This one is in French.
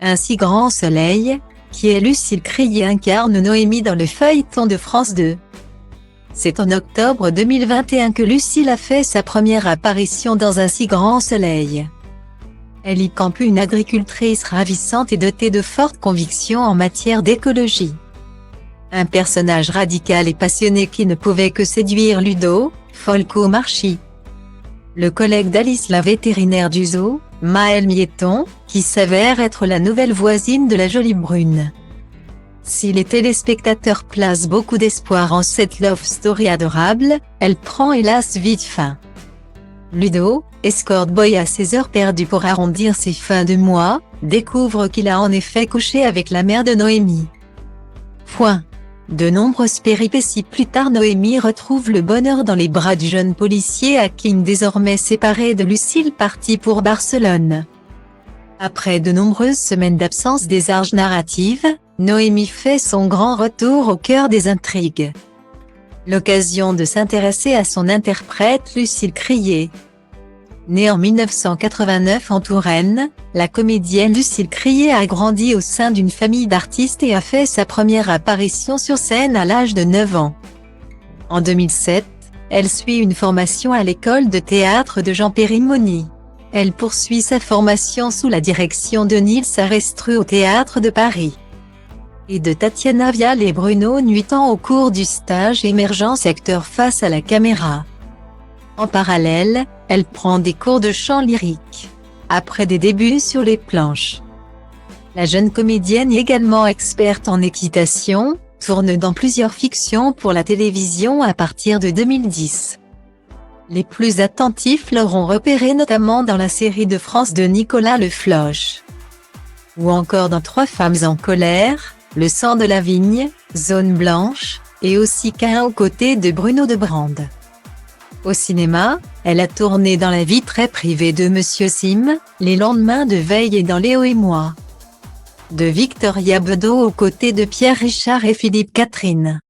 Un si grand soleil, qui est Lucille Crié incarne Noémie dans le feuilleton de France 2. C'est en octobre 2021 que Lucille a fait sa première apparition dans Un si grand soleil. Elle y campe une agricultrice ravissante et dotée de fortes convictions en matière d'écologie. Un personnage radical et passionné qui ne pouvait que séduire Ludo Folco-Marchi, le collègue d'Alice la vétérinaire du zoo, Maëlle Miéton, qui s'avère être la nouvelle voisine de la jolie brune. Si les téléspectateurs placent beaucoup d'espoir en cette love story adorable, elle prend hélas vite fin. Ludo, escort boy à ses heures perdues pour arrondir ses fins de mois, découvre qu'il a en effet couché avec la mère de Noémie. De nombreuses péripéties plus tard, Noémie retrouve le bonheur dans les bras du jeune policier Hakim, désormais séparé de Lucille, parti pour Barcelone. Après de nombreuses semaines d'absence des arches narratives, Noémie fait son grand retour au cœur des intrigues. L'occasion de s'intéresser à son interprète Lucille Crié. Née en 1989 en Touraine, la comédienne Lucille Crié a grandi au sein d'une famille d'artistes et a fait sa première apparition sur scène à l'âge de 9 ans. En 2007, elle suit une formation à l'école de théâtre de Jean Périmoni. Elle poursuit sa formation sous la direction de Nils Arestrue au Théâtre de Paris et de Tatiana Vial et Bruno Nuitan au cours du stage Émergence acteur face à la caméra. En parallèle, elle prend des cours de chant lyrique. Après des débuts sur les planches, la jeune comédienne, également experte en équitation, tourne dans plusieurs fictions pour la télévision à partir de 2010. Les plus attentifs l'auront repérée notamment dans la série de France de Nicolas Le Floch, ou encore dans Trois femmes en colère, Le sang de la vigne, Zone blanche, et aussi Caïn aux côtés de Bruno de Brande. Au cinéma, elle a tourné dans La vie très privée de Monsieur Sim, Les lendemains de veille et dans Léo et moi, de Victoria Bedeau aux côtés de Pierre Richard et Philippe Catherine.